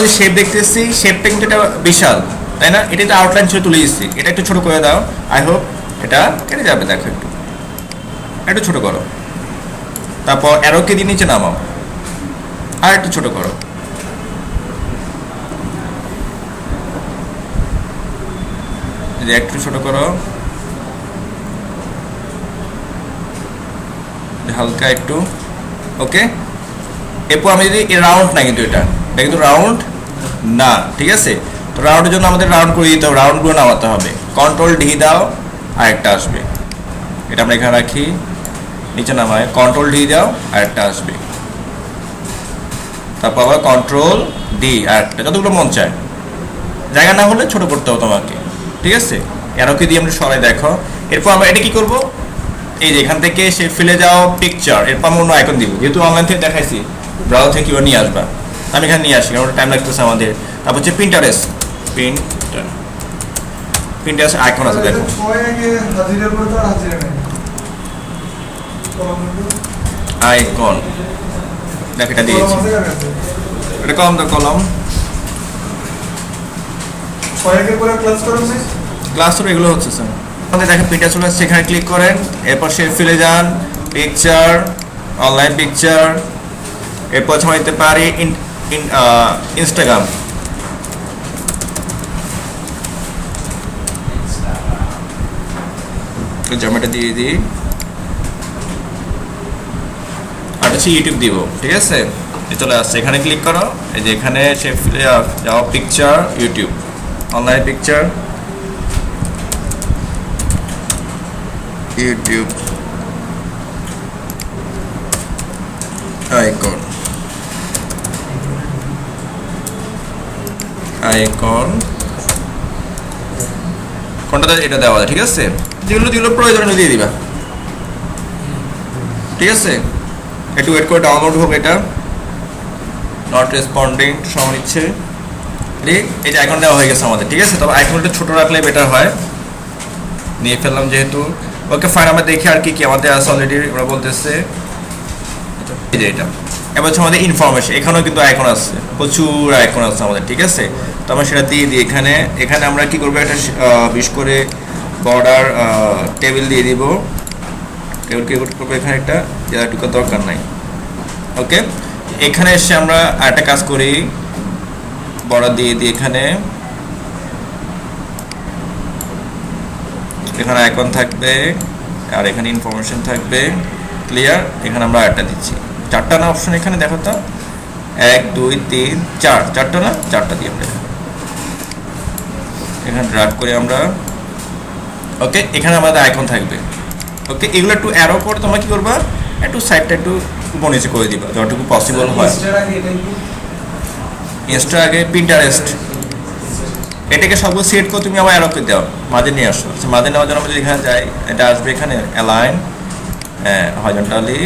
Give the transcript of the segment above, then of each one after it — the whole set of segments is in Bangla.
যে শেপ দেখতেছি, শেপটা কিন্তু এটা বিশাল, তাই না? এটা তো আউটলাইন ছিল তুলে দিচ্ছি, এটা একটু ছোট করে দাও। আই হোপ এটা কেটে যাবে। দেখো একটু একটু ছোট করো, তারপর অ্যারোকে দিয়ে নিচে নামাও, আর একটু ছোট করো। একটু ছোট করো, হালকা একটু। ওকে, এরপর আমি যদি রাউন্ড না, কিন্তু এটা কিন্তু রাউন্ড না, ঠিক আছে? তো রাউন্ডের জন্য আমাদের রাউন্ড করে দিতে হবে, রাউন্ডগুলো নামাতে হবে। কন্ট্রোল ডি দাও, আরেকটা আসবে। এটা আমরা এখানে রাখি, নিচে নামায় কন্ট্রোল ডি দাও, আরেকটা আসবে। তারপর আবার কন্ট্রোল ডি, আরেকটা, যতগুলো মন চায়। জায়গা না হলে ছোট করতে হবে তোমাকে, ঠিক আছে? এরোকে দিয়ে আমরা সরাই। দেখো এরপর আমরা এটা কি করব, এই যে এখান থেকে সে ফেলে যাও পিকচার, এরপর আমরা অন্য আইকন দিব। যেহেতু অনলাইন থেকে দেখাইছি, ব্রাউজার থেকে কিভাবে নিয়ে আসবা, আমি এখানে নিয়ে আসি, কারণ টাইম লাগতেছে আমাদের। তারপর হচ্ছে প্রিন্টারেস্ট, প্রিন্টারেস্ট আইকন আছে, দেখো আইকন, দেখ এটা দিয়েছি, এটা কলম, তো কলম ক্লাস তো এগুলো হচ্ছে স্যার। আমাদের দেখেন প্রিন্টার চলে আসছে, সেখানে ক্লিক করেন, এরপর সে ফেলে যান পিকচার, অনলাইন পিকচার, এরপর সময় দিতে পারি ইনস্টাগ্রাম। জমেটো দিয়ে দিই, আর হচ্ছে ইউটিউব দিব, ঠিক আছে? চলে আসছে, এখানে ক্লিক করো, এই যে এখানে সে ফেলে যাও picture, YouTube, online picture, YouTube, icon, icon কোনটা এটা দেওয়া যায়, ঠিক আছে? যেগুলো যেগুলো প্রয়োজন দিয়ে দিবা, ঠিক আছে? একটু ওয়েট করে ডাউনলোড হোক। এটা নট রেসপন্ডিং সময় নিচ্ছে। এই যে আইকন দেওয়া হয়ে গেছে আমাদের, ঠিক আছে? তবে আইকনটা ছোট রাখলে বেটার হয়। নিয়ে ফেললাম যেহেতু। ওকে ফাইন, আমরা দেখি আর কি কি আমাদের আছে অলরেডি। ওরা বলতেছে এই যে এটা, এবার হচ্ছে আমাদের ইনফরমেশন, এখানেও কিন্তু আইকন আছে, প্রচুর আইকন আছে আমাদের, ঠিক আছে? তো আমরা সেটা দিয়ে দিই। এখানে এখানে আমরা কি করবো, একটা বিশেষ করে বর্ডার টেবিল দিয়ে দিব। টেবিল কি করবো, এখানে একটা জায়গাটুকু দরকার নাই। ওকে, এখানে এসে আমরা একটা কাজ করি, বর্ডার দিয়ে দিই। এখানে এখানে আইকন থাকবে, আর এখানে ইনফরমেশন থাকবে। ক্লিয়ার? এখানে আমরা একটা দিচ্ছি, চারটা না অপশন এখানে দেখো তো, 1 2 3 4, চারটা না, চারটা দিয়ে আমরা এখানে ড্র্যাগ করি আমরা। ওকে, এখানে আমাদের আইকন থাকবে। ওকে, এগুলো একটু অ্যারো করে তোমরা কি করবা, একটু সাইডটা একটু উপর নিচে করে দিবা যতটুকু পসিবল হয়। ইনস্টা আগে প্রিন্টারেস্ট, এটাকে সবগুলো সেট করে তুমি আমার অ্যারোকে দাও, মাঝে নিয়ে আসো। মাঝে নেওয়ার জন্য আমরা যদি এখানে যাই, এটা আসবে এখানে অ্যালাইন, হরিজন্টালি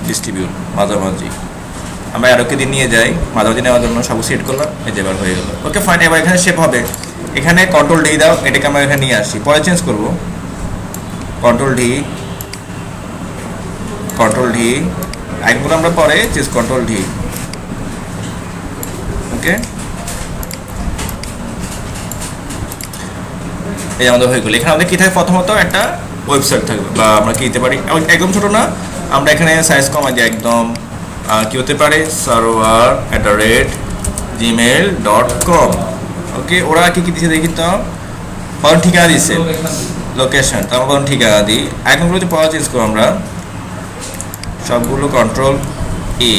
ডিস্ট্রিবিউট, মাঝামাঝি। আমরা অ্যারোকে দিয়ে নিয়ে যাই, মাঝামাঝি নেওয়ার জন্য সব সেট করলাম, এই যে এবার হয়ে গেল। ওকে ফাইন, এবার এখানে শেপ হবে, এখানে কন্ট্রোল ডি দাও, এটাকে আমরা এখানে নিয়ে আসি, পরে চেঞ্জ করব। কন্ট্রোল ডি, কন্ট্রোল ডি, আইকনগুলো আমরা পরে চেঞ্জ, কন্ট্রোল ডি। ওকে, এই আমাদের হয়ে গেল। এখানে আমাদের কী থাকে, প্রথমত একটা ওয়েবসাইট থাকবে, বা আমরা কি দিতে পারি, একদম ছোটো না, আমরা এখানে সাইজ কমাই দিই একদম। কি হতে পারে, server@gmail.com। ওকে, ওরা কি কি দিচ্ছে দেখি তো, বরং ঠিকানা দিচ্ছে, লোকেশন, তো আমরা বরং ঠিকানা দিই। আইকনগুলো যদি পাওয়া চেঞ্জ করবো আমরা সবগুলো, কন্ট্রোল ই,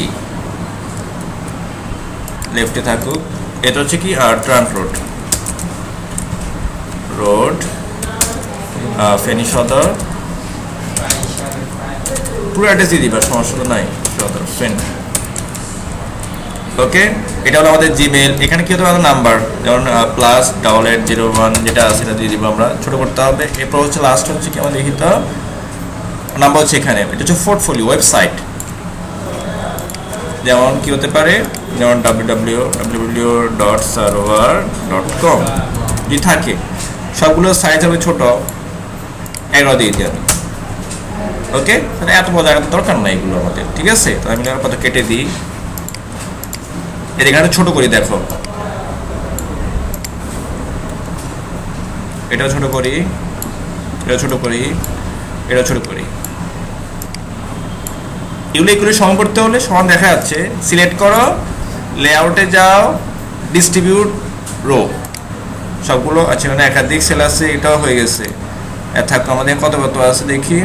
লেফটে থাকুক। এটা হচ্ছে কি, ট্রান্স রোড, রোড ফেনী সদর, পুরো অ্যাড্রেস দিয়ে দিবা, সমস্যা তো নাই, সদর ফেনী। ওকে, এটা হলো আমাদের জিমেল। এখানে কি হতে পারে, নাম্বার, যেমন +80001 যেটা আছে সেটা দিয়ে দিব আমরা, ছোটো করতে হবে। এরপর হচ্ছে লাস্ট হচ্ছে কি, আমাদের দেখি তো নাম্বার হচ্ছে এখানে, এটা হচ্ছে পোর্টফোলিও ওয়েবসাইট, যেমন কি হতে পারে, যেমন www.server.com যদি থাকে। সবগুলো সাইজ হবে ছোট, 11 দিয়ে দিই আমি। ওকে, তাহলে এত বড় জায়গা দরকার নাই এগুলো আমাদের, ঠিক আছে? তো আমি কত কেটে দিই, এখানে ছোট করি, দেখো এটা ছোট করি, এটা ছোট করি, এটা ছোট করি। এগুলো সমান করতে হলে সমান দেখা যাচ্ছে, সিলেক্ট করো, লেআউটে যাও, ডিস্ট্রিবিউট রো, সবগুলো আছে। মানে একাধিক সেল আছে, এটাও হয়ে গেছে। থাকো আমাদের কত কত আছে দেখি,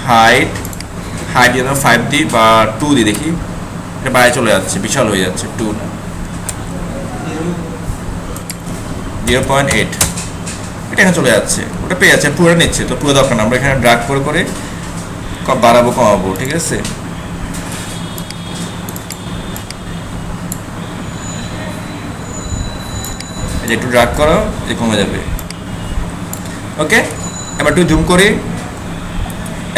হাইট যেন 5 দিই বা 2 দিই, দেখি এটা বাইরে চলে যাচ্ছে, বিশাল হয়ে যাচ্ছে। 2 না 0.8, এটা এখানে চলে যাচ্ছে, ওটা পেয়ে যাচ্ছে, পুরো নিচ্ছে। তো পুরো দরকার না, আমরা এখানে ড্রাগ করে করে বাড়াবো কমাবো, ঠিক আছে। একটু ড্রাগ করো, যে কমে যাবে। ওকে, এবার একটু জুম করি।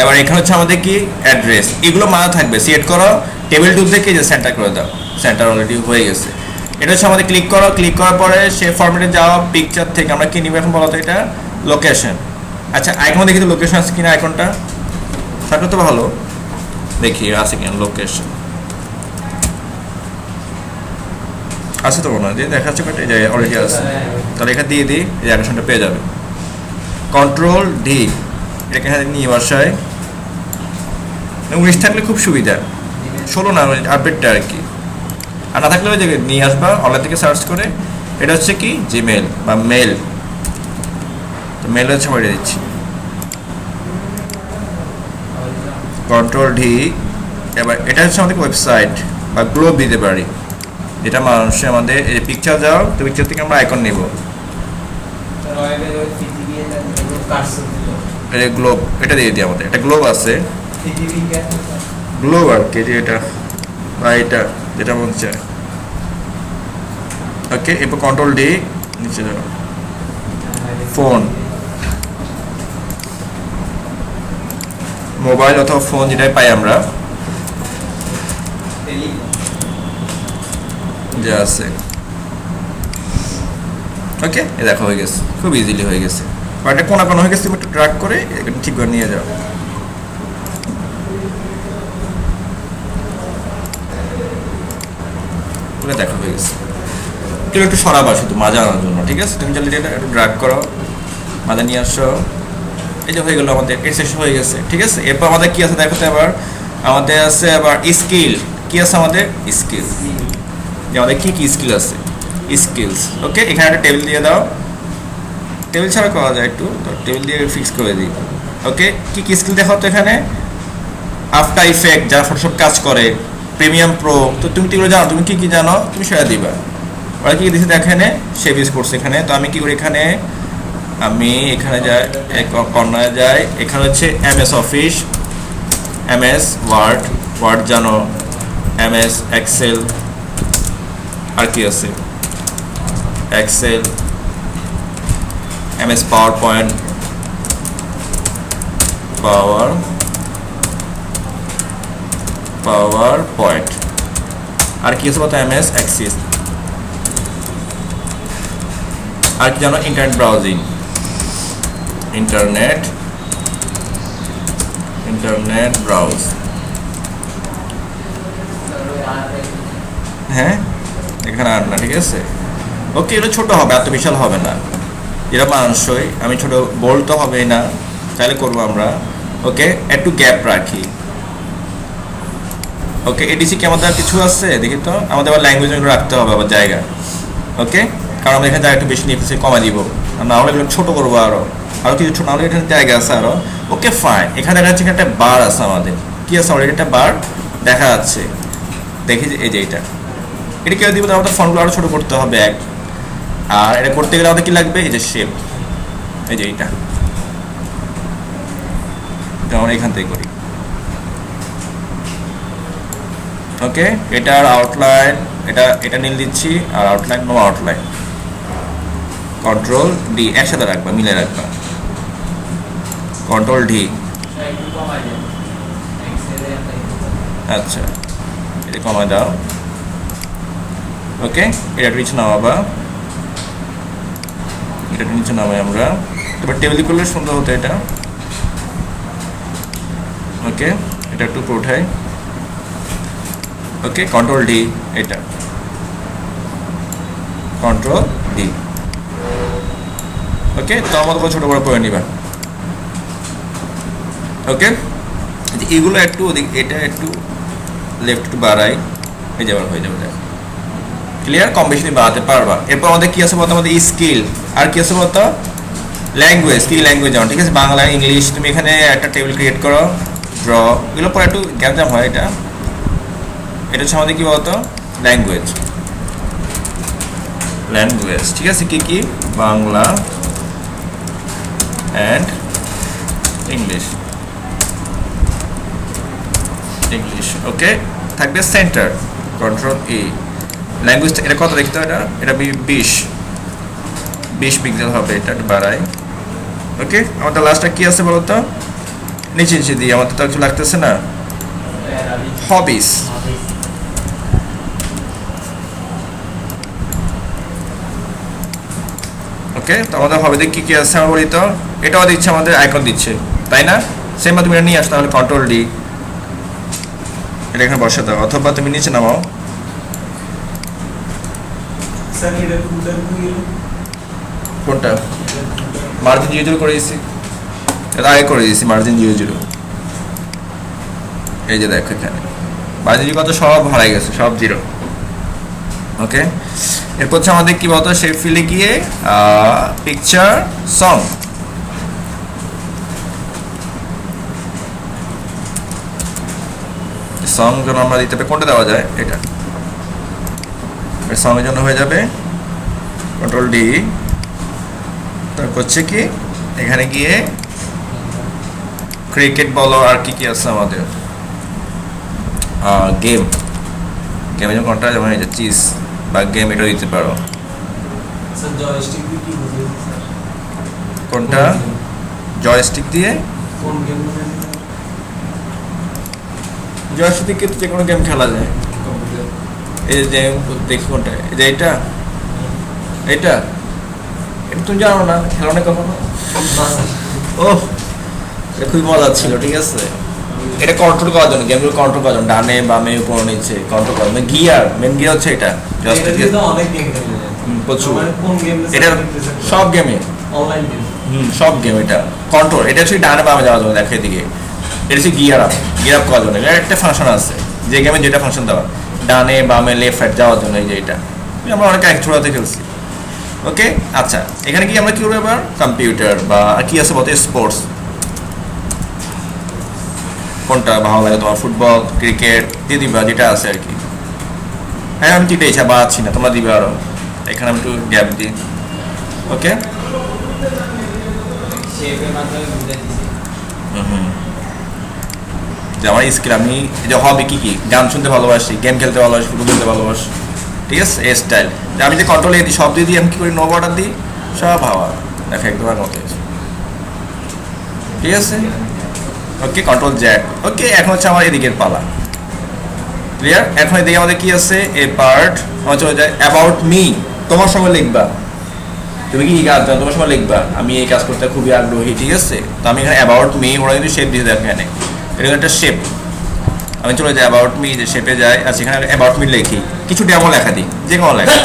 এবার এখানে হচ্ছে আমাদের কি অ্যাড্রেস, এগুলো মানা থাকবে। সিলেক্ট করো, টেবিল 2 থেকে যে সেন্টার করে দাও, সেন্টার অলরেডি হয়ে গেছে। এটা হচ্ছে আমাদের ক্লিক করো, ক্লিক করার পরে সে ফরম্যাটে যাও, পিকচার থেকে আমরা কি নিব এখন বলো তো, এটা লোকেশন। আচ্ছা আইকন দেখি তো লোকেশন আছে কিনা, আইকনটা থাকলে তো ভালো, দেখি আছে কিনা লোকেশন। আছে তো মনে হয়, দেখা যাচ্ছে বাট এই যে অলরেডি আছে, তাহলে এখানে দিয়ে দিই, এই অ্যাকশনটা পেয়ে যাবে। কন্ট্রোল ডি, এটাকে এখানে নিয়ে বসায়। 19 থাকলে খুব সুবিধা, 16 না আপডেটটা আর কি। আর না থাকলে ওই জায়গায় নিয়ে আসবা অনলাইন থেকে সার্চ করে। এটা হচ্ছে কি জিমেল বা মেল, তো মেল হচ্ছে বাইরে দিচ্ছি। Control D. এবার এটা হচ্ছে আমাদের ওয়েবসাইট বা গ্লোব দিতে পারি, যেটা মানুষে আমাদের এই পিকচার যাও, তো পিকচার থেকে আমরা আইকন নিব। এটা গ্লোব, এটা দিয়ে দিই আমাদের, এটা গ্লোব আছে, গ্লোব আর কি, এটা বা এটা যেটা মন চায়। ওকে, এরপর কন্ট্রোল ডি, নিচে যাও, ফোন, মোবাইল অথবা ফোন যেটাই পাই আমরা, যা আছে। ওকে, এ দেখো হয়ে গেছে, খুব ইজিলি হয়ে গেছে। এটা কোনা কোনা হয়ে গেছে, তুমি একটু ড্রাগ করে ঠিক করে নিয়ে যাও। দেখো হয়ে গেছে। কেউ একটু সরাবা শুধু মাজা আনার জন্য, ঠিক আছে। তুমি চাইলে এটা একটু ড্রাগ করো, মাজা নিয়ে আসো। এই যে হয়ে গেল আমাদের এক্সেস হয়ে গেছে, ঠিক আছে। এরপর আমাদের কি আছে দেখো তো, আবার আমাদের আছে আবার স্কিল। কি আছে আমাদের স্কিল, যে আমাদের কি কি স্কিল আছে, স্কিলস। ওকে, এখানে একটা টেবিল দিয়ে দাও, টেবিল ছাড়া করা যায় একটু, তো টেবিল দিয়ে ফিক্স করে দিই। ওকে, কি কি স্কিল দেখাও তো এখানে, আফটার ইফেক্ট যারা ফটোশপ কাজ করে, প্রিমিয়াম প্রো, তো তুমি এগুলো জানো, তুমি কি কি জানো তুমি সেটা দিবা। ওরা কি দিচ্ছে দেখেন, সেভ ইউজ করছে এখানে। তো আমি কি করি, এখানে আমি এখানে যাই, কর্নারে যাই, এখানে হচ্ছে এমএস অফিস, এমএস ওয়ার্ড জানো, এমএস এক্সেল, আর কি আছে এক্সেল, এমএস পাওয়ার পয়েন্ট, আর কি আছে বলতো, এমএস অ্যাক্সিস, আর কি জানো, ইন্টারনেট ব্রাউজিং, ইন্টারনেট ব্রাউজ। হ্যাঁ, এখানে আর না, ঠিক আছে। ওকে, এটা ছোট হবে, এত বিশাল হবে না, এটা মানুষই। আমি ছোট বলতে হবে না, তাহলে করবো আমরা। ওকে, একটু গ্যাপ রাখি। ওকে, এডিসি কি আমাদের কিছু আছে দেখি তো, আমাদের আবার ল্যাঙ্গুয়েজ রাখতে হবে আবার জায়গা। ওকে, কারণ আমরা এখানে জায়গা একটু বেশি নিয়ে কমা দিব, না হলে এগুলো ছোটো করবো, আরও কিছু ছোটো, নাহলে এখানে জায়গা আছে আরও। ওকে ফাইন, এখানে দেখা যাচ্ছে একটা বার আছে আমাদের, কি আছে অলরেডি একটা বার দেখা যাচ্ছে, দেখি যে এই যে এটা কেউ দিব, আমাদের ফন্টগুলো আরও ছোটো করতে হবে এক। আর এটা করতে গেলে আমাদের কি লাগবে, এই যে শেপ, এই যে এটা আমরা এখান থেকে করি। ওকে, এটার আউটলাইন, এটা নীল দিচ্ছি, আর outline no outline. Control D, একসাথে রাখবা, মিলে রাখবা। কন্ট্রোল ডি, আচ্ছা এটা কমায় দাও। ওকে, এটা নিচে নামাবা, এটা নিচে নামাই আমরা। এবার টেবিল করলে সুন্দর হতো এটা। ওকে, এটা একটু উঠাই। ওকে, কন্ট্রোল ডি, এটা কন্ট্রোল ডি। ওকে, তো আমাদের ছোট বড় করে নিবা। ওকে, এগুলো একটু এটা একটু লেফট একটু বাড়াই, এই যে হয়ে যাবে। ক্লিয়ার? কম বেশি বাড়াতে পারবা। এরপর আমাদের কি আছে বলতো, আমাদের স্কিল। আর কি আছে বলতো, ল্যাঙ্গুয়েজ, কি ল্যাঙ্গুয়েজ যেমন, ঠিক আছে, বাংলা, ইংলিশ। তুমি এখানে একটা টেবিল ক্রিয়েট করো, ড্র, এগুলো পরে একটু গ্যাপজাম হয়। এটা হচ্ছে আমাদের কি বলতো, ল্যাঙ্গুয়েজ। ল্যাঙ্গুয়েজ, ঠিক আছে, কি কি, বাংলা অ্যান্ড ইংলিশ। ইংলিশ, ওকে। থাকবে সেন্টার, কন্ট্রোল ই। ল্যাঙ্গুয়েজটা এটা কত দেখতে হয়, এটা 20 পিক্সেল হবে, এটা বাড়াই। ওকে, আমাদের লাস্টটা কি আছে বলতো, নিচে দিই, আমার তো কিছু লাগতেছে না। হবিস, ওকে। তো আমাদের হবিতে কি কি আছে আমরা বলি তো, এটাও দিচ্ছে আমাদের আইকন দিচ্ছে, তাই না? সেম তুমি এটা নিয়ে আসো, তাহলে কন্ট্রোল ডি, এটা এখানে বসে দাও, অথবা তুমি নিচে নামাও। কোনটা? মার্জিন 0 করে দিয়েছি, এটা আগে করে দিয়েছি মার্জিন 0। এই যে দেখো এখানে মার্জিন কত, সব হারাই গেছে, সব 0। ওকে, এরপর হচ্ছে আমাদের কি বলতো, শেপ ফিলে গিয়ে পিকচার সং। সং জন্য আমরা দিতে পারি, কোনটা দেওয়া যায়, এটা সং এর জন্য হয়ে যাবে কন্ট্রোল ডি। তারপর হচ্ছে কি, এখানে গিয়ে ক্রিকেট বলো, আর কি কি আছে আমাদের, গেম। গেমের জন্য কোনটা, যেমন এই যে চিজ বা গেম, এটা দিতে পারো। কোনটা, জয়স্টিক দিয়ে, জয়স্টিক দিয়ে যে কোনো গেম খেলা যায়। এই যে দেখি কোনটা, এই যে এটা এটা তুমি জানো না, খেলো না কখনো? ও, এটা খুবই মজা ছিল, ঠিক আছে। এটা কন্ট্রোল করার জন্য, গেমগুলো কন্ট্রোল করার জন্য, ডানে বামে উপর নিচে কন্ট্রোল করার জন্য। গিয়ার, মেন গিয়ার হচ্ছে এটা, প্রচুর। এটা সব গেমে, সব গেম এটা কন্ট্রোল। এটা হচ্ছে ডানে বামে যাওয়ার জন্য, দেখো এদিকে, এটা হচ্ছে গিয়ার আপ, গিয়ার আপ করার জন্য। এটা একটা ফাংশন আছে, যে গেমে যেটা ফাংশন দেওয়া, ডানে বামে লেফট রাইট যাওয়ার জন্য। এই যে এটা আমরা অনেক এক ছোড়াতে খেলছি। ওকে, আচ্ছা, এখানে কি আমরা কি করবো এবার, কম্পিউটার বা কি আছে বলতে, স্পোর্টস। কোনটা ভালো লাগে তোমার, ফুটবল, ক্রিকেট দিয়ে দিবা, যেটা আছে আর কি। হ্যাঁ, আমি তিনটা ইচ্ছা বাড়াচ্ছি না, তোমরা দিবে আরো। এখানে আমি একটু গ্যাপ দিই। ওকে, যে আমার স্কিল, আমি যে হবি কি কি, গান শুনতে ভালোবাসি, গেম খেলতে ভালোবাসি, ফুটবল খেলতে ভালোবাসি, ঠিক আছে। এ স্টাইল, আমি যে কন্ট্রোল এ দিই, সব দিয়ে দিই, আমি কি করি, নো বর্ডার দিই, সব হাওয়া, দেখো একদম মতো, ঠিক আছে। ওকে, কন্ট্রোল জ্যাড। ওকে, এখন হচ্ছে আমার এদিকের পালা। ক্লিয়ার? এখন এদিকে আমাদের কি আছে, এ পার্ট আমার চলে যায় অ্যাবাউট মি। তোমার সময় লিখবা, তুমি কি কাজ জানো, তোমার সময় লিখবা আমি এই কাজ করতে খুবই আগ্রহী, ঠিক আছে। তো আমি এখানে অ্যাবাউট মি, ওরা কিন্তু শেপ দিয়ে দেখো এখানে, এটা একটা শেপ। আমি চলে যাই অ্যাবাউট মি, যে শেপে যাই, আর সেখানে অ্যাবাউট মি লিখি, কিছু ডেমো লেখা দিই, যে কোনো লেখা,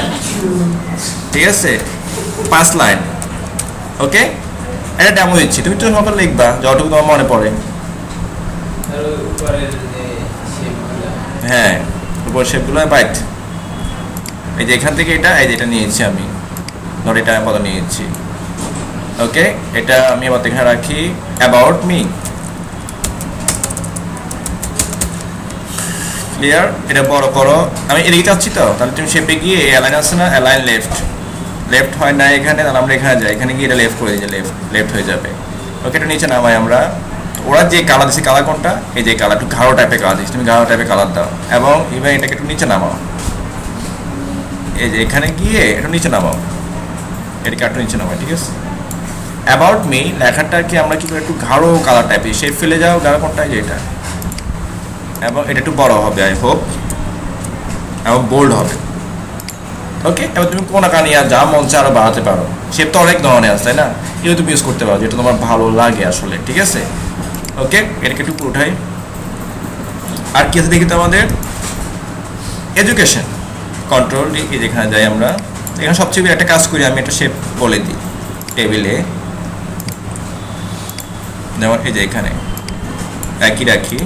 ঠিক আছে, 5 লাইন। ওকে, এটা ডেমো দিচ্ছি, তুমি তো সকাল লিখবা যতটুকু তোমার মনে পড়ে। হ্যাঁ, উপর শেপগুলো বাইট, এই যে এখান থেকে এটা, এই যে এটা নিয়েছি আমি, ধর এটা আপাতত নিয়েছি। ওকে, এটা আমি আবার এখানে রাখি অ্যাবাউট মি। ক্লিয়ার? এটা বড় করো, আমি এদিকে চাচ্ছি তো, তাহলে তুমি শেপে গিয়ে অ্যালাইন আছে না, অ্যালাইন লেফট, লেফট হয় না এখানে, তাহলে আমরা এখানে যাই, এখানে গিয়ে এটা লেফট করে দিই, লেফট হয়ে যাবে। ওকে, এটা নিচে নামাই আমরা। ওরা যে কালার দিচ্ছে, কালার কোনটা, এই যে কালার, একটু গাঢ় টাইপের কালার দিচ্ছি, তুমি গাঢ় টাইপের কালার দাও, এবং এবার এটাকে একটু নিচে নামাও, এই যে এখানে গিয়ে একটু নিচে নামাও, এটাকে একটু নিচে নামাও, ঠিক আছে। অ্যাবাউট মি লেখাটাকে আমরা কি করে, একটু গাঢ় কালার টাইপের শেপ ফেলে যাও, গাঢ় কোনটা, যে এটা, এবং এটা একটু বড় হবে আই হোপ, এবং বোল্ড হবে। ওকে, এবার তুমি কোন আঁকা নিয়ে যা মন চায় আরো বাড়াতে পারো, শেপ তো অনেক ধরনের আছে, তাই না, এগুলো তুমি ইউজ করতে পারো যেটা তোমার ভালো লাগে আসলে, ঠিক আছে। ওকে, এটাকে একটু উঠাই। আর কি আছে দেখি তো, আমাদের এডুকেশন, কন্ট্রোল ডি, যেখানে যাই আমরা, এখানে সবচেয়ে একটা কাজ করি, আমি একটা শেপ বলে দিই টেবিলে, যেমন এই যে এখানে একই রাখি,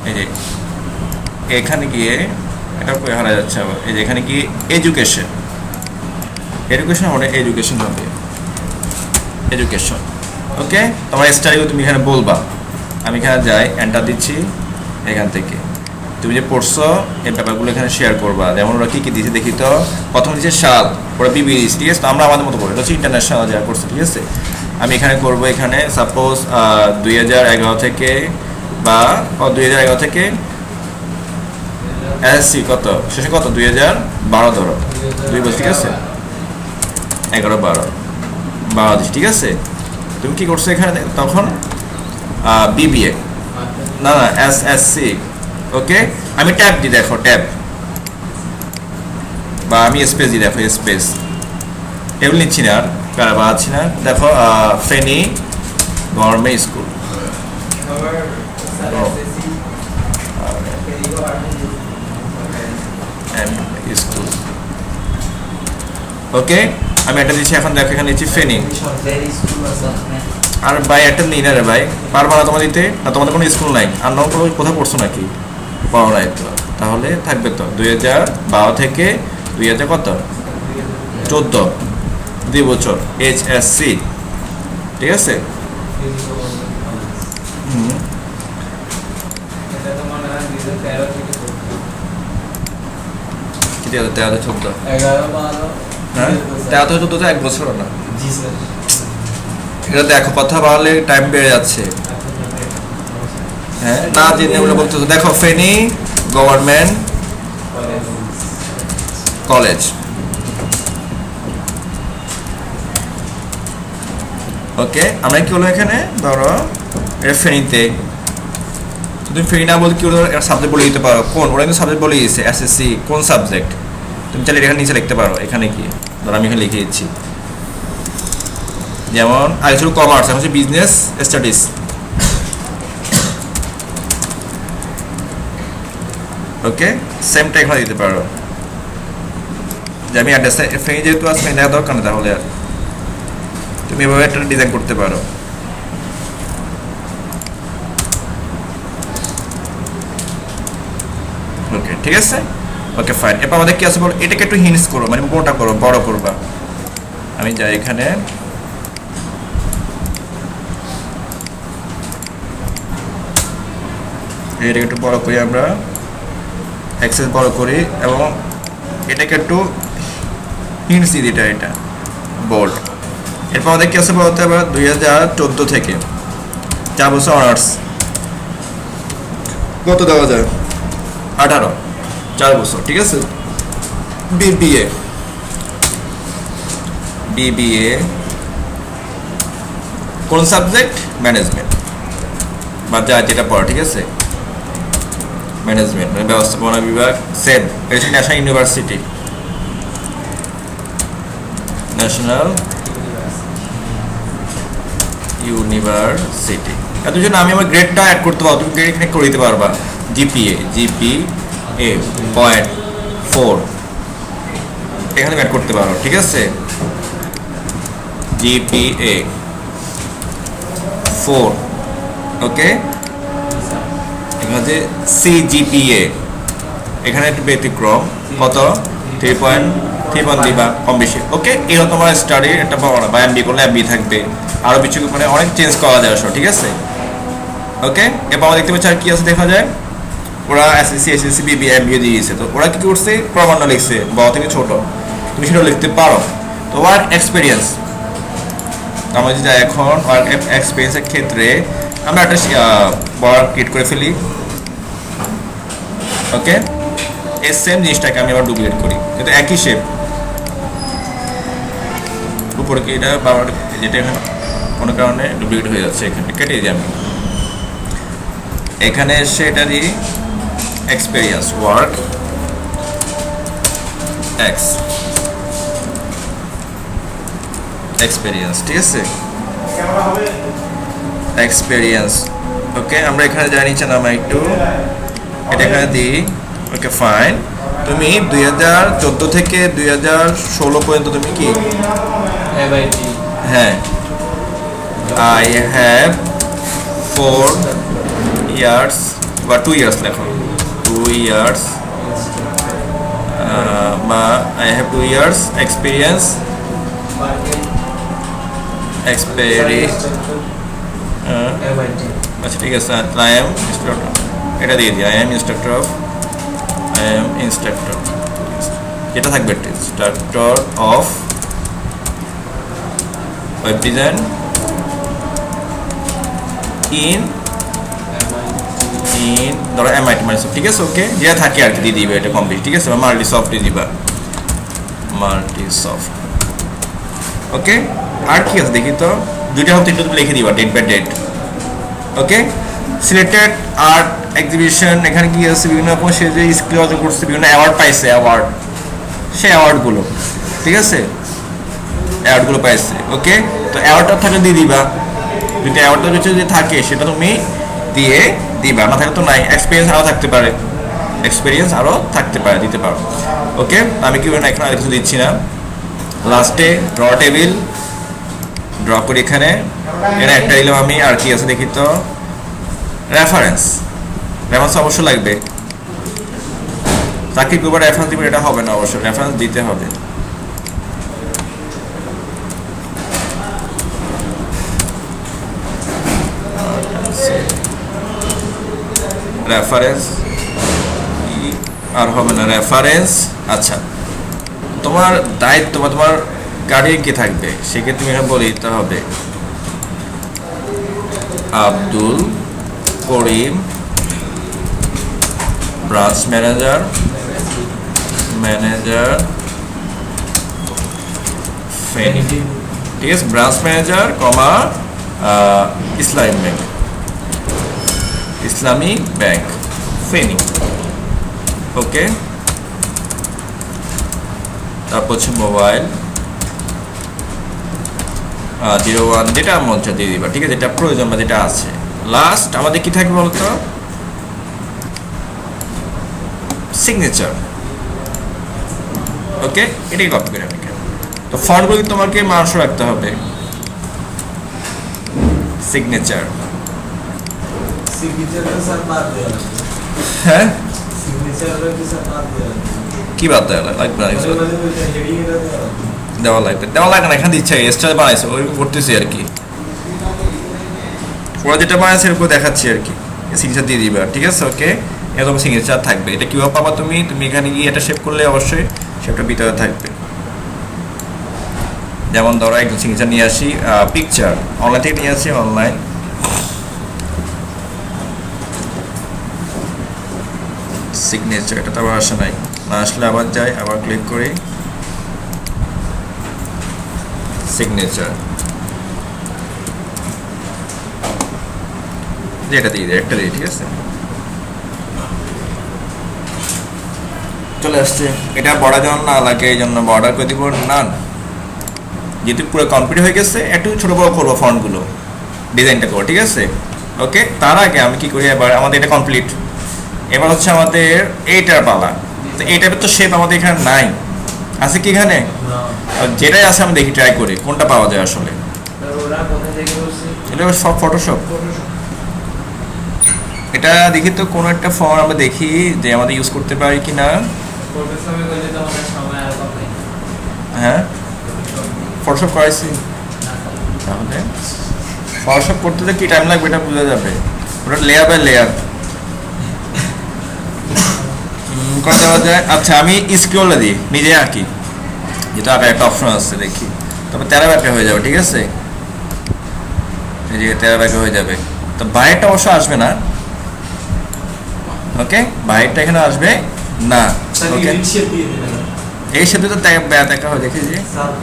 এই যে এখানে গিয়ে এটা হারা যাচ্ছে আবার, এই যে এখানে গিয়ে এডুকেশন মানে এডুকেশন হবে, এডুকেশন। ওকে, তোমার স্টাইল তুমি এখানে বলবা, আমি এখানে যাই এন্টার দিচ্ছি, এখান থেকে তুমি যে পড়ছো এই ব্যাপারগুলো এখানে শেয়ার করবা। যেমন ওরা কী কী দিয়েছে দেখি তো, প্রথম দিচ্ছে সাল, ওরা বিবি দিয়েছে, ঠিক আছে, তো আমরা আমাদের মতো করবো, এটা হচ্ছে ইন্টারন্যাশনাল যা করছে, ঠিক আছে। আমি এখানে করবো, এখানে সাপোজ 2011 থেকে বা 2011 থেকে এসএসসি কত শেষে কত 2012 ধরো 2 বছর, ঠিক আছে, 11-12 দিচ্ছি, ঠিক আছে। তুমি কি করছো এখানে তখন বিবিএ না এসএসসি। ওকে, আমি ট্যাব দিই, দেখো ট্যাব, বা আমি স্পেস দিই, দেখো স্পেস, টেবিল নিচ্ছি না আর বাড়াচ্ছি না, দেখো ফেনী গভর্নমেন্ট স্কুল, স্কুল। ওকে, আমি একটা দিচ্ছি, এখন দেখো এখানে দিচ্ছি ফেনী। আর ভাই একটা নিই না রে ভাই, পারবা না তোমার দিতে, না তোমাদের কোনো স্কুল নাই, আর নন কোথাও পড়ছো নাকি, পড়ো নাই তো, তাহলে থাকবে তো 2012 থেকে 2000 কত 14, 2 বছর এইচএসসি, ঠিক আছে। কি 13-14, হ্যাঁ 13-14 1 বছর না, এটা দেখো কথা বাড়লে টাইম বেড়ে যাচ্ছে। হ্যাঁ, না জেনে ওগুলো বলতেছো, দেখো ফেনী গভর্নমেন্ট কলেজ। ওকে, আমরা কি হলো এখানে ধরো এটা ফেনীতে, তুমি ফেনী না বলতে কি হলো সাবজেক্ট বলে দিতে পারো, কোন ওরা কিন্তু সাবজেক্ট বলে দিয়েছে এসএসসি কোন সাবজেক্ট, তুমি চাইলে এখানে নিচে লিখতে পারো, এখানে গিয়ে ধরো আমি এখানে লিখে দিচ্ছি, যেমন আগে ছিল কমার্স, এখন হচ্ছে বিজনেস স্টাডিজ। ওকে, সেমটা এখানে দিতে পারো, যে আমি অ্যাড্রেসটা ফেনী যেহেতু আসবে দেখা দরকার না, তাহলে আর তুমি এভাবে একটা ডিজাইন করতে পারো। ওকে, ঠিক আছে, ওকে ফাইন। এরপর আমাদের কি আছে বলো, এটাকে একটু হিন্স করো, মানে মোটা করো, বড় করবা। আমি যাই এখানে, এটাকে একটু বড় করি, আমরা অ্যাক্সেস বড় করি, এবং এটাকে একটু হিন্স দিই, এটা বোল্ড। এরপর আমাদের কি আছে বলতে হবে, 2014 থেকে 4 বছর অনার্স, কত দেওয়া যায় 18, 4 বছর, ঠিক আছে। বিবিএ কোন সাবজেক্ট, ম্যানেজমেন্ট, বা যা যেটা পড়া, ঠিক আছে, ম্যানেজমেন্ট মানে ব্যবস্থাপনা বিভাগ। সেম, এটা ন্যাশনাল ইউনিভার্সিটি, ন্যাশনাল ইউনিভার্সিটি। এত জন্য আমি আমার গ্রেডটা অ্যাড করতে পারবো, তুমি গ্রেড এখানে করে দিতে পারবা, জিপিএ 0.4 এখানে অ্যাড করতে পারো, ঠিক আছে, জিপিএ 4। ওকে, এখানে সিজিপিএ, এখানে একটু ব্যতিক্রম, কত 3.3 দিবা, কম বেশি। ওকে, এগুলো তোমার স্টাডির একটা পাওয়া, বা এমবি করলে এমবি থাকবে, আরও কিছু মানে অনেক চেঞ্জ করা যায়, ঠিক আছে। ওকে, এরপর আমরা দেখতে পাচ্ছি আর কি আছে দেখা যায়, ওরা এসএসসি বিবি এমবিএ দিয়েছে, তো ওরা কি করছে ক্রমান্বয়ে লিখছে বড় থেকে ছোট, তুমি সেটা লিখতে পারো। তো ওয়ার্ক এক্সপিরিয়েন্স, আমরা যেটা এখন ওয়ার্ক এক্সপিরিয়েন্সের ক্ষেত্রে আমরা একটা বর্ডার ক্রিয়েট করে ফেলি। ওকে, এই সেম জিনিসটাকে আমি আবার ডুপ্লিকেট করি, কিন্তু একই শেপ, উপরে কি এটা বাবার যেটা এখানে কোনো কারণে ডুপ্লিকেট হয়ে যাচ্ছে, এখানে কেটে দিই আমি, এখানে এসে এটা দিই এক্সপিরিয়েন্স, ওয়ার্ক এক্সপিরিয়েন্স, ঠিক আছে, এক্সপিরিয়েন্স। ওকে, আমরা এখানে জানি নাম একটু এটা এখানে দিই। ওকে ফাইন, তো তুমি 2014 থেকে 2016 পর্যন্ত তুমি কি হ্যাঁ আই হ্যাভ 4 ইয়ার্স বা 2 ইয়ার্স লেখো 2 ইয়ার্স বা আই হ্যাভ 2 ইয়ার্স এক্সপিরিয়েন্স আচ্ছা ঠিক আছে আই এম ইনস্ট্রাক্টর এটা দিয়ে দিই আই এম ইনস্ট্রাক্টর যেটা থাকবে instructor of web design in ধরো MIT মাইক্রোসফট ঠিক আছে ওকে যেটা থাকে আর কি দিয়ে দিবে এটা কমপ্লিট ঠিক আছে বা মাল্টিসফট দিয়ে দিবা মাল্টিসফট ওকে আর কি আছে দেখি তো দুইটা হতে একটু লিখে দিবা date by date okay selected art exhibition এখানে কি আছে বিভিন্ন রকম সে যে স্কিল অর্জন করছে বিভিন্ন অ্যাওয়ার্ড পাইছে সেই অ্যাওয়ার্ডগুলো ঠিক আছে অ্যাওয়ার্ডগুলো পাইছে ওকে তো অ্যাওয়ার্ডটা থাকলে দিয়ে দিবা যদি অ্যাওয়ার্ডটা যদি থাকে সেটা তুমি দিয়ে দিবা না থাকলে তো নাই এক্সপিরিয়েন্স আরও থাকতে পারে দিতে পারো ওকে আমি কি না এখন আর কিছু দিচ্ছি না লাস্টে ড্র টেবিল ড্র করি এখানে একটা দিলাম আমি আর কি আছে দেখি তো রেফারেন্স অবশ্যই লাগবে চাকরি করবার রেফারেন্স দিবেন এটা হবে না অবশ্যই রেফারেন্স দিতে হবে রেফারেন্স আর হবে না রেফারেন্স আচ্ছা তোমার দায়িত্ব বা তোমার গার্ডিয়ান কি থাকবে সেক্ষেত্রে তুমি এখানে বলে দিতে হবে আব্দুল করিম ব্রাঞ্চ ম্যানেজার ফেনী ঠিক আছে ব্রাঞ্চ ম্যানেজার কমা ইসলামী ব্যাংক ফেনী ওকে তারপর হচ্ছে মোবাইল 01 যেটা মঞ্চে দিয়ে দিবা ঠিক আছে যেটা প্রয়োজন বা যেটা আছে লাস্ট আমাদের কি থাকবে বলতো সিগনেচার ওকে এটাই কপি করে আমি তো ফন্টগুলো তোমাকে মার্কস রাখতে হবে সিগনেচার হ্যাঁ কি বাদ দেওয়া লাগবে দেওয়া লাগবে না এখানে দিচ্ছে এক্সট্রা বানাইছে ওই করতেছি আর কি ওরা যেটা বানাইছে এরপর দেখাচ্ছি আর কি সিগনেচার দিয়ে দিবে ঠিক আছে ওকে এরকম সিগনেচার থাকবে এটা কিভাবে পাবা তুমি এখানে গিয়ে এটা সেভ করলে অবশ্যই সেটা ভিতরে থাকবে যেমন ধরো একজন সিগনেচার নিয়ে আসি পিকচার অনলাইন থেকে নিয়ে আসি অনলাইন সিগনেচার এটা তো আবার আসে নাই না আসলে আবার যাই আবার ক্লিক করি সিগনেচার এটা দিয়ে একটা দিয়ে ঠিক আছে চলে আসছে এটা বড় যেমন না লাগে এই জন্য বর্ডার করে দিব না যেহেতু পুরো কমপ্লিট হয়ে গেছে একটু ছোট বড় করবো ফন্টগুলো ডিজাইনটা করবো ঠিক আছে ওকে তার আগে আমি কি করি এবার আমাদের এটা কমপ্লিট এবার হচ্ছে আমাদের এইটার পালা তো এইটার তো শেপ আমাদের এখানে নাই আছে কি এখানে যেটাই আছে আমি দেখি ট্রাই করি কোনটা পাওয়া যায় আসলে এটা সব ফটোশপ এটা দেখি তো কোনো একটা ফর্ম আমরা দেখি যে আমাদের ইউজ করতে পারি কি না হ্যাঁ ফটোশপ করাইছি তাহলে ফটোশপ করতে কি টাইম লাগবে এটা বোঝা যাবে ওটা লেয়ার বাই লেয়ার করা দেওয়া যায় আচ্ছা আমি স্ক্রলে দিই নিজে আঁকি যেটা আগে একটা অপশন আছে দেখি তবে 13 ব্যাকে হয়ে যাবে ঠিক আছে এই যে 13 ব্যাকে হয়ে যাবে তো বাইরেটা অবশ্য আসবে না ওকে বাইরেটা এখানে আসবে না ওকে এই সাথে তো দেখা হয় দেখি যে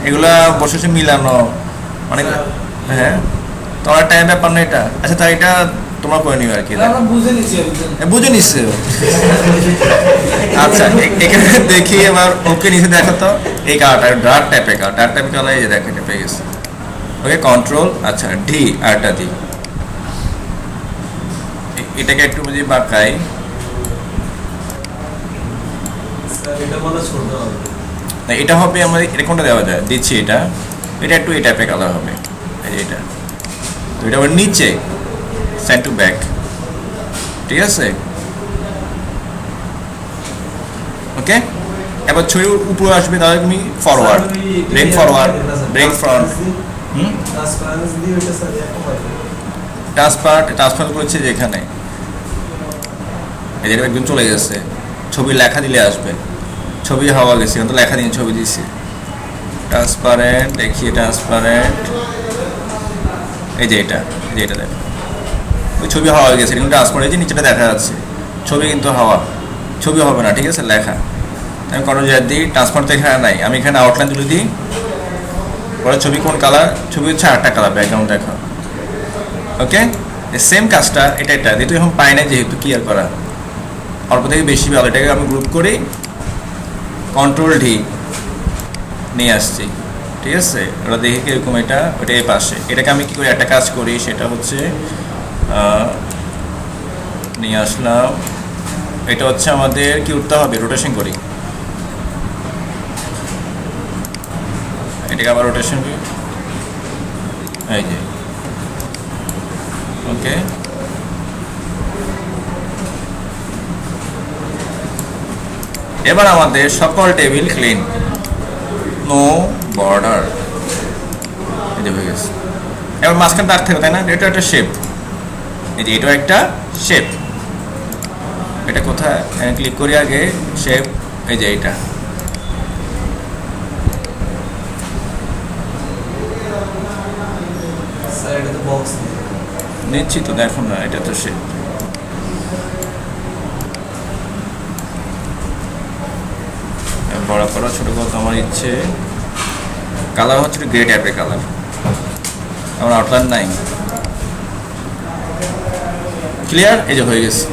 এগুলা বসে মিলানো অনেক হ্যাঁ তোমার টাইম ব্যাপার না এটা আচ্ছা তাই এটা তোমার করে নিও আর কি বুঝে নিচ্ছে আচ্ছা এখানে দেখি এবার ওকে নিচে দেখো তো এই কালারটা ডার্ক টাইপের কালার এই যে দেখো এটা পেয়ে গেছে ওকে কন্ট্রোল আচ্ছা ডি আরটা দি এটাকে একটু বুঝি বাঁকাই এটা মানে ছোট হবে। না এটা হবে আমাদের এটা কোনটা দেওয়া যায় দিচ্ছি এটা এটা একটু এই টাইপের কালার হবে এই যে এটা তো এটা আবার নিচে সেন্ড টু ব্যাক ঠিক আছে ওকে এবার ছবি উপরে আসবে তাহলে তুমি forward brake forward brake front transparency দিয়ে এটা স্যার এখন পাবে। ট্রান্সফার করেছে যেখানে এই যে একদম চলে গেছে ছবি লেখা দিলে আসবে ছবি হাওয়া গেছে কিন্তু লেখা দিয়ে ছবি দিছি ট্রান্সপারেন্ট দেখিয়ে ট্রান্সপারেন্ট এই যে এটা দেখো ওই ছবি হাওয়া হয়ে গেছে কিন্তু ট্রান্সপারেন্ট যে নিচেটা দেখা যাচ্ছে ছবি কিন্তু হাওয়া ছবি হবে না ঠিক আছে লেখা আমি কোনো জায়গা দিই ট্রান্সপারেন্ট তো এখানে নাই আমি এখানে আউটলাইন তুলে দিই পরে ছবি কোন কালার ছবি হচ্ছে 8টা কালার ব্যাকগ্রাউন্ড দেখো ওকে সেম কাজটা এটা যেহেতু এখন পাই না যেহেতু ক্লিয়ার করা অল্প থেকে বেশি ভালো এটাকে আমি গ্রুপ করি কন্ট্রোল ডি নিয়ে আসছি ঠিক আছে ওটা দেখে কীরকম এটা ওটা এই পাশে এটাকে আমি কী করি একটা কাজ করি সেটা হচ্ছে নিয়ে আসলাম এটা হচ্ছে আমাদের কি উঠতে হবে রোটেশন করি এটাকে আবার রোটেশন করি এই যে ওকে এবার আমাদের সকল টেবিল ক্লিন নো বর্ডার এই যে হয়ে গেছে এবার মাঝখানটা আর থাকে তাই না এটা একটা শেপ এই যে এটাও একটা শেপ এটা কোথায় ক্লিক করি আগে শেপ এই যে এটা স্যার এটা তো বক্স নিচ্ছি তো দেখুন না এটা তো শেপ বড় করা ছোট করা আমার ইচ্ছে কালার হচ্ছে গ্রে টাইপের কালার আমার আউটলাইন নাই ক্লিয়ার এই যে হয়ে গেছে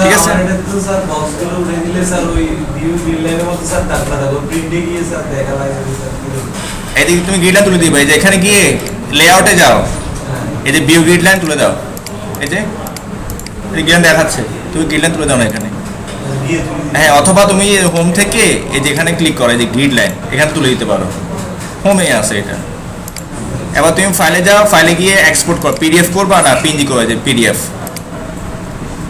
ঠিক আছে এটা তো স্যার বক্সগুলো উঠে দিলে স্যার ওই ভিউ বিল্ডের মধ্যে স্যার টাকা দাও প্রিন্টে গিয়ে স্যার দেখা লাগবে স্যার এইদিকে তুমি গ্রিড লাইন তুলে দিবে এই যে এখানে গিয়ে লেআউটে যাও এই যে ভিউ গ্রিড লাইন তুলে দাও এই যে গ্রিড লাইন দেখাচ্ছে তুমি গ্রিড লাইন তুলে দাও না এখানে হ্যাঁ অথবা তুমি হোম থেকে এই যে এখানে ক্লিক করো এই যে গ্রিড লাইন এখানে তুলে দিতে পারো হোমে আছে এটা এবার তুমি ফাইলে যাও ফাইলে গিয়ে এক্সপোর্ট করো পিডিএফ করবা না পিএনজি করো যে পিডিএফ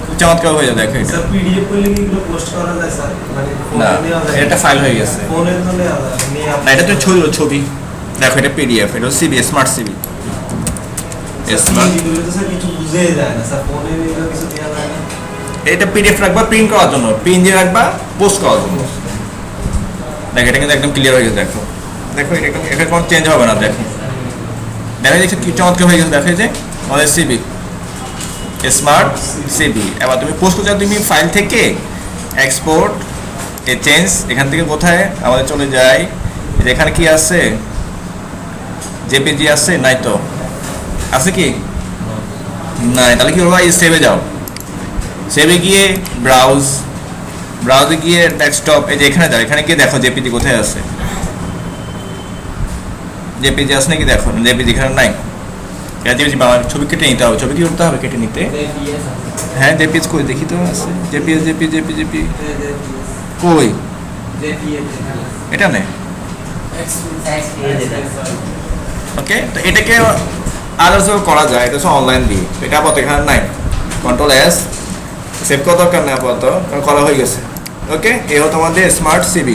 খুব চমৎকার হয়ে যাবে দেখো এটা স্যার পিডিএফ করলে কি এগুলো পোস্ট করা যায় স্যার মানে না ফোনে নেওয়া যায় এটা ফাইল হয়ে গেছে ফোনে তো নেওয়া যায় না এটা তো ছবি দেখো এটা পিডিএফ এটা সিবি স্মার্ট সিবি স্মার্ট এগুলো তো স্যার কিছু বুঝে যায় না স্যার ফোনে এগুলো কিছু দেওয়া যায় না এটা পিডিএফ রাখবা প্রিন্ট করার জন্য পিএনজি রাখবা পোস্ট করার জন্য দেখো এটা কিন্তু একদম ক্লিয়ার হয়ে গেছে দেখো দেখো এটা এটা কোনো চেঞ্জ হবে না দেখো দেখা যাচ্ছে কি চমৎকার হয়ে গেছে দেখো যে আমাদের সিবি স্মার্ট সিবি এবার তুমি পোস্ট করতে তুমি ফাইল থেকে এক্সপোর্ট এ চেঞ্জ এখান থেকে কোথায় আমাদের চলে যায় এখানে কি আছে জেপিজি আছে নাই তো আছে কি নাই তাহলে কি করবা এই সেভে যাও সেভে গিয়ে ব্রাউজে গিয়ে ডেস্কটপ এই যে এখানে যাও এখানে গিয়ে দেখো জেপিজি কোথায় আছে জেপিজি আছে নাকি দেখো জেপিজি এখানে নাই জেপিজি বাংলা ছবি কেটে নিতে হবে ছবি কি করতে হবে কেটে নিতে হ্যাঁ জেপিজি কই দেখি তো আছে জেপি কই এটা নেই ওকে তো এটাকে আদার্স করা যায় এটা হচ্ছে অনলাইন দিয়ে এটা আপাতত এখানে নাই কন্ট্রোল এস সেভ করা দরকার নেই আপাতত করা হয়ে গেছে ওকে এই হতো আমাদের স্মার্ট সিবি